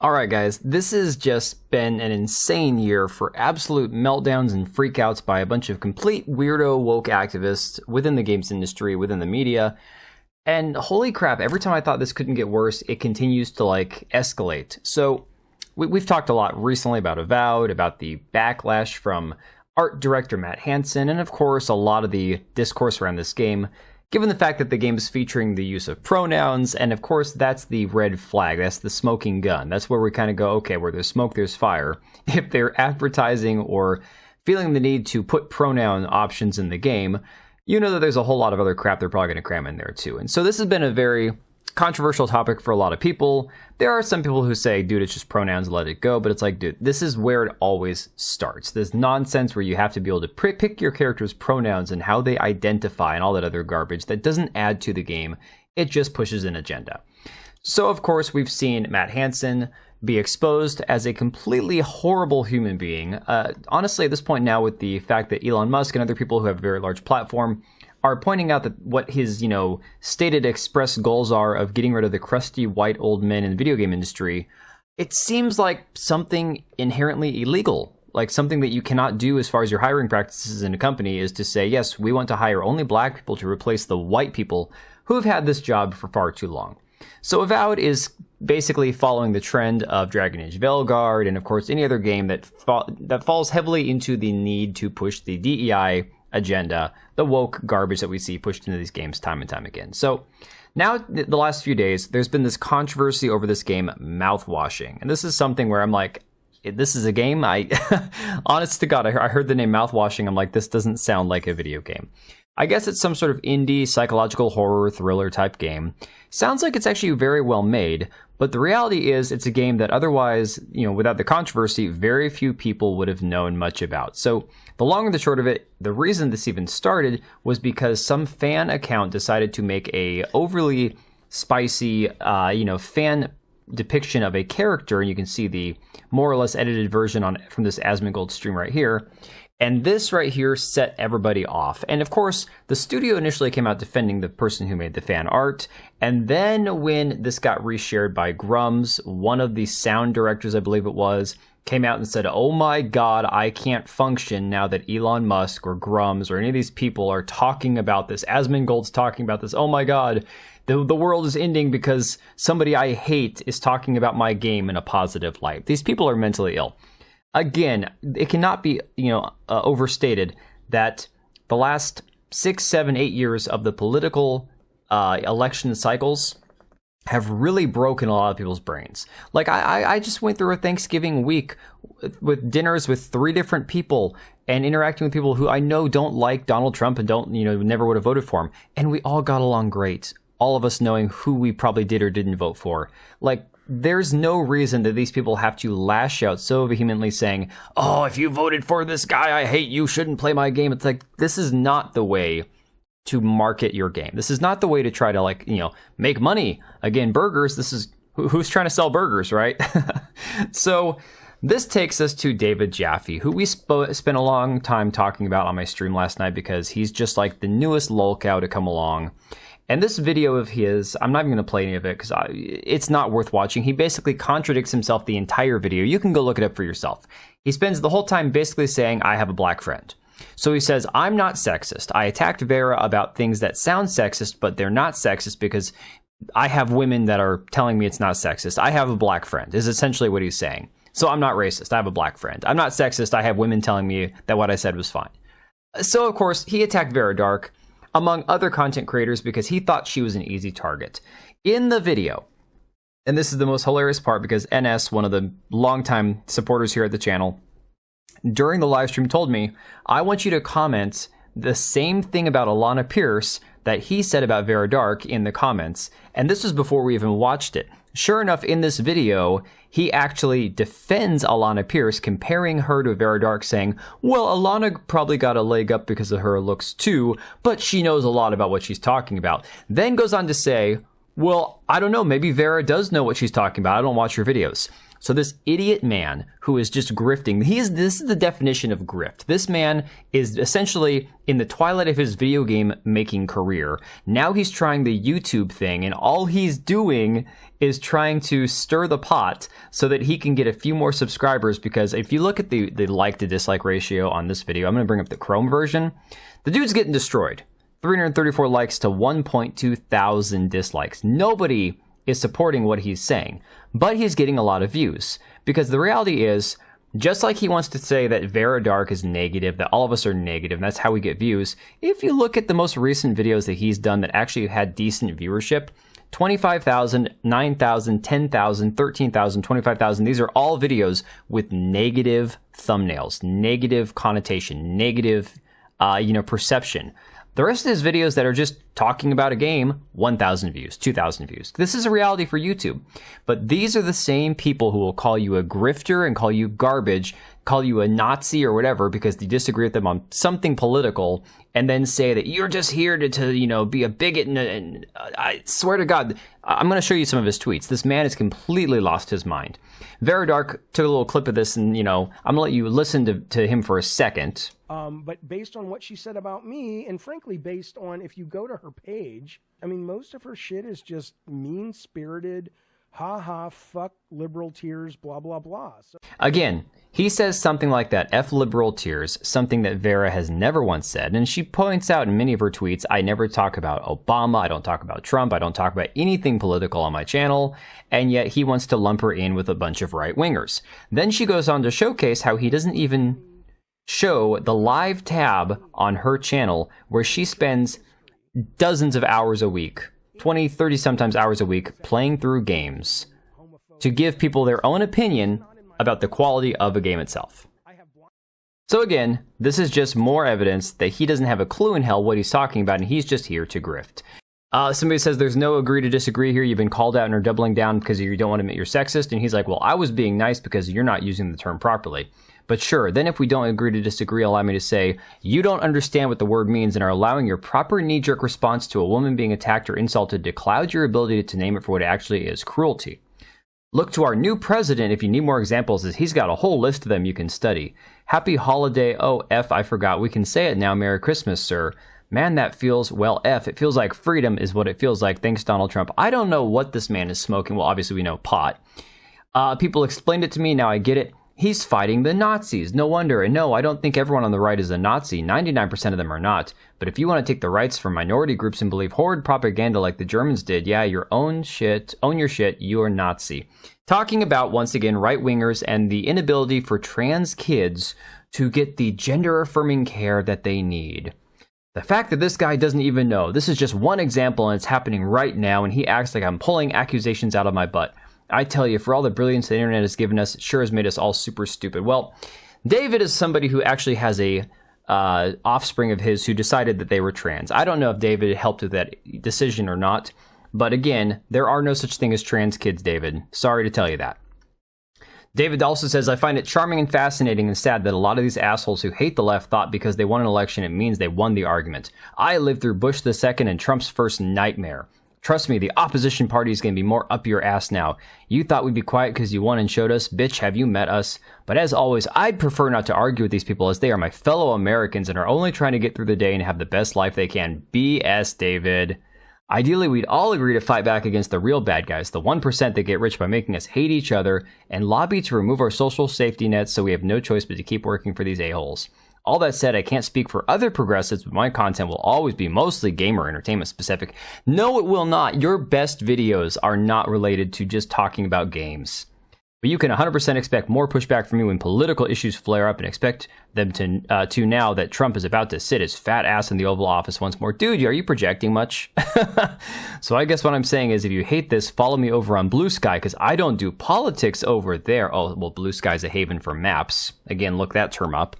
Alright guys, this has just been an insane year for absolute meltdowns and freakouts by a bunch of complete weirdo woke activists within the games industry, within the media. And holy crap, every time I thought this couldn't get worse, it continues to escalate. So we've talked a lot recently about Avowed, about the backlash from art director Matt Hansen, and of course a lot of the discourse around this game, given the fact that the game is featuring the use of pronouns, and of course that's the red flag, that's the smoking gun. That's where we kind of go, okay, where there's smoke, there's fire. If they're advertising or feeling the need to put pronoun options in the game, you know that there's a whole lot of other crap they're probably going to cram in there too. And so this has been a very controversial topic for a lot of people. There are some people who say, dude, it's just pronouns, let it go. But it's like, dude, this is where it always starts. This nonsense where you have to be able to pick your character's pronouns and how they identify and all that other garbage that doesn't add to the game. It just pushes an agenda. So, of course, we've seen Matt Hansen be exposed as a completely horrible human being. Honestly, at this point now, with the fact that Elon Musk and other people who have a very large platform are pointing out that what his, stated express goals are of getting rid of the crusty white old men in the video game industry, it seems like something inherently illegal. Like something that you cannot do as far as your hiring practices in a company is to say, yes, we want to hire only black people to replace the white people who have had this job for far too long. So Avowed is basically following the trend of Dragon Age Veilguard and of course any other game that falls heavily into the need to push the DEI agenda, the woke garbage that we see pushed into these games time and time again. So now, the last few days, there's been this controversy over this game, Mouthwashing. And this is something where I'm like, this is a game? Honest to God, I heard the name Mouthwashing. I'm like, this doesn't sound like a video game. I guess it's some sort of indie psychological horror thriller type game. Sounds like it's actually very well made, but the reality is it's a game that otherwise, without the controversy, very few people would have known much about. So the long and the short of it, the reason this even started was because some fan account decided to make a overly spicy, fan depiction of a character, and you can see the more or less edited version from this Asmongold stream right here. And this right here set everybody off. And of course, the studio initially came out defending the person who made the fan art. And then when this got reshared by Grummz, one of the sound directors, I believe it was, came out and said, oh my God, I can't function now that Elon Musk or Grummz or any of these people are talking about this. Asmongold's talking about this. Oh my God, the world is ending because somebody I hate is talking about my game in a positive light. These people are mentally ill. Again, it cannot be, overstated that the last 6, 7, 8 years of the political election cycles have really broken a lot of people's brains. Like, I just went through a Thanksgiving week with dinners with 3 different people and interacting with people who I know don't like Donald Trump and don't, never would have voted for him. And we all got along great. All of us knowing who we probably did or didn't vote for. Like, there's no reason that these people have to lash out so vehemently saying, oh, if you voted for this guy I hate, you shouldn't play my game. It's like, this is not the way to market your game. This is not the way to try to make money. Again, burgers, this is, who's trying to sell burgers, right? So this takes us to David Jaffe, who we spent a long time talking about on my stream last night because he's just like the newest lolcow to come along. And this video of his, I'm not even going to play any of it because it's not worth watching. He basically contradicts himself the entire video. You can go look it up for yourself. He spends the whole time basically saying, I have a black friend. So he says, I'm not sexist. I attacked Vera about things that sound sexist, but they're not sexist because I have women that are telling me it's not sexist. I have a black friend, is essentially what he's saying. So I'm not racist. I have a black friend. I'm not sexist. I have women telling me that what I said was fine. So, of course, he attacked Vera Dark, among other content creators, because he thought she was an easy target. In the video, and this is the most hilarious part because NS, one of the longtime supporters here at the channel, during the live stream told me, I want you to comment the same thing about Alana Pierce that he said about Vera Dark in the comments. And this was before we even watched it. Sure enough, in this video, he actually defends Alana Pierce, comparing her to Vera Dark, saying, well, Alana probably got a leg up because of her looks too, but she knows a lot about what she's talking about. Then goes on to say, Well, I don't know. Maybe Vera does know what she's talking about. I don't watch her videos. So this idiot man who is just grifting, this is the definition of grift. This man is essentially in the twilight of his video game making career. Now he's trying the YouTube thing, and all he's doing is trying to stir the pot so that he can get a few more subscribers, because if you look at the like to dislike ratio on this video, I'm going to bring up the Chrome version. The dude's getting destroyed. 334 likes to 1.2 thousand dislikes. Nobody is supporting what he's saying, but he's getting a lot of views, because the reality is, just like he wants to say that Vera Dark is negative, that all of us are negative, and that's how we get views, if you look at the most recent videos that he's done that actually had decent viewership, 25,000, 9,000, 10,000, 13,000, 25,000, these are all videos with negative thumbnails, negative connotation, negative, perception. The rest of his videos that are just talking about a game, 1,000 views, 2,000 views. This is a reality for YouTube. But these are the same people who will call you a grifter and call you garbage, call you a Nazi or whatever because you disagree with them on something political, and then say that you're just here to be a bigot. And I swear to God, I'm going to show you some of his tweets. This man has completely lost his mind. Veridark took a little clip of this, and, I'm going to let you listen to him for a second. But based on what she said about me, and frankly, based on if you go to her page, I mean, most of her shit is just mean-spirited, ha-ha, fuck liberal tears, blah, blah, blah. So again, he says something like that, F liberal tears, something that Vera has never once said. And she points out in many of her tweets, I never talk about Obama, I don't talk about Trump, I don't talk about anything political on my channel, and yet he wants to lump her in with a bunch of right-wingers. Then she goes on to showcase how he doesn't even show the live tab on her channel where she spends dozens of hours a week, 20, 30 sometimes hours a week, playing through games to give people their own opinion about the quality of a game itself. So again, this is just more evidence that he doesn't have a clue in hell what he's talking about, and he's just here to grift. Somebody says there's no agree to disagree here. You've been called out and are doubling down because you don't want to admit you're sexist. And he's like, well, I was being nice because you're not using the term properly. But sure, then if we don't agree to disagree, allow me to say, you don't understand what the word means and are allowing your proper knee-jerk response to a woman being attacked or insulted to cloud your ability to name it for what it actually is, cruelty. Look to our new president if you need more examples, as he's got a whole list of them you can study. Happy holiday, oh, F, I forgot. We can say it now, Merry Christmas, sir. Man, that feels, well, F, it feels like freedom is what it feels like. Thanks, Donald Trump. I don't know what this man is smoking. Well, obviously we know pot. People explained it to me, now I get it. He's fighting the Nazis. No wonder. And no, I don't think everyone on the right is a Nazi. 99% of them are not. But if you want to take the rights from minority groups and believe horrid propaganda like the Germans did, yeah, your own shit, own your shit, you're Nazi. Talking about, once again, right-wingers and the inability for trans kids to get the gender-affirming care that they need. The fact that this guy doesn't even know. This is just one example, and it's happening right now, and he acts like I'm pulling accusations out of my butt. I tell you, for all the brilliance the internet has given us, it sure has made us all super stupid. Well, David is somebody who actually has a offspring of his who decided that they were trans. I don't know if David helped with that decision or not, but again, there are no such thing as trans kids, David. Sorry to tell you that. David also says, I find it charming and fascinating and sad that a lot of these assholes who hate the left thought because they won an election it means they won the argument. I lived through Bush II and Trump's first nightmare. Trust me, the opposition party is going to be more up your ass now. You thought we'd be quiet because you won and showed us? Bitch, have you met us? But as always, I'd prefer not to argue with these people as they are my fellow Americans and are only trying to get through the day and have the best life they can. BS, David. Ideally, we'd all agree to fight back against the real bad guys, the 1% that get rich by making us hate each other, and lobby to remove our social safety nets so we have no choice but to keep working for these a-holes. All that said, I can't speak for other progressives, but my content will always be mostly gamer entertainment specific. No, it will not. Your best videos are not related to just talking about games. But you can 100% expect more pushback from me when political issues flare up, and expect them to now that Trump is about to sit his fat ass in the Oval Office once more. Dude, are you projecting much? So I guess what I'm saying is if you hate this, follow me over on Blue Sky, because I don't do politics over there. Oh, well, Blue Sky's a haven for maps. Again, look that term up.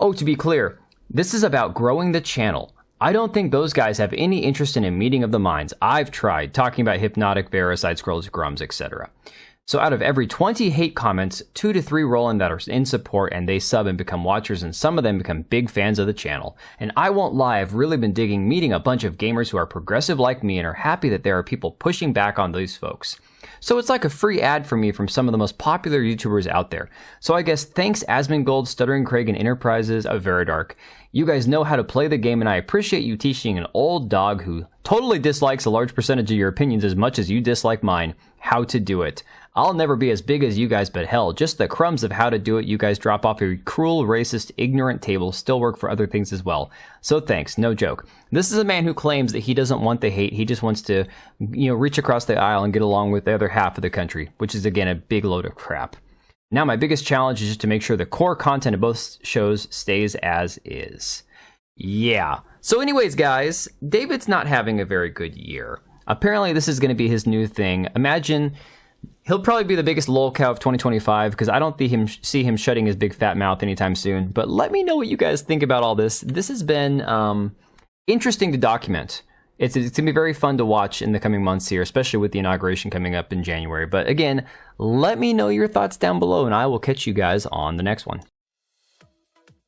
Oh, to be clear, this is about growing the channel. I don't think those guys have any interest in a meeting of the minds. I've tried talking about Hypnotic, Vera, Side Scrollers, Grummz, etc. So out of every 20 hate comments, 2 to 3 roll in that are in support and they sub and become watchers, and some of them become big fans of the channel. And I won't lie, I've really been digging meeting a bunch of gamers who are progressive like me and are happy that there are people pushing back on these folks. So it's like a free ad for me from some of the most popular YouTubers out there. So I guess thanks Asmongold, Stuttering Craig, and Enterprises of Veridark. You guys know how to play the game, and I appreciate you teaching an old dog who totally dislikes a large percentage of your opinions as much as you dislike mine how to do it. I'll never be as big as you guys, but hell, just the crumbs of how to do it you guys drop off a cruel, racist, ignorant table still work for other things as well. So thanks, no joke. This is a man who claims that he doesn't want the hate, he just wants to, reach across the aisle and get along with the other half of the country, which is again a big load of crap. Now my biggest challenge is just to make sure the core content of both shows stays as is. Yeah. So anyways, guys, David's not having a very good year. Apparently this is going to be his new thing. Imagine he'll probably be the biggest lolcow of 2025 because I don't see him shutting his big fat mouth anytime soon. But let me know what you guys think about all this. This has been interesting to document. It's going to be very fun to watch in the coming months here, especially with the inauguration coming up in January. But again, let me know your thoughts down below, and I will catch you guys on the next one.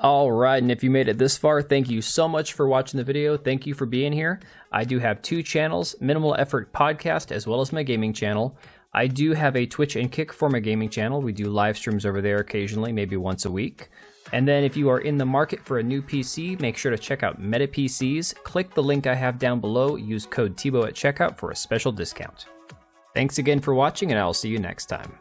Alright, and if you made it this far, thank you so much for watching the video. Thank you for being here. I do have 2 channels, Minimal Effort Podcast, as well as my gaming channel. I do have a Twitch and Kick for my gaming channel. We do live streams over there occasionally, maybe once a week. And then if you are in the market for a new PC, make sure to check out Meta PCs. Click the link I have down below. Use code TBO at checkout for a special discount. Thanks again for watching, and I will see you next time.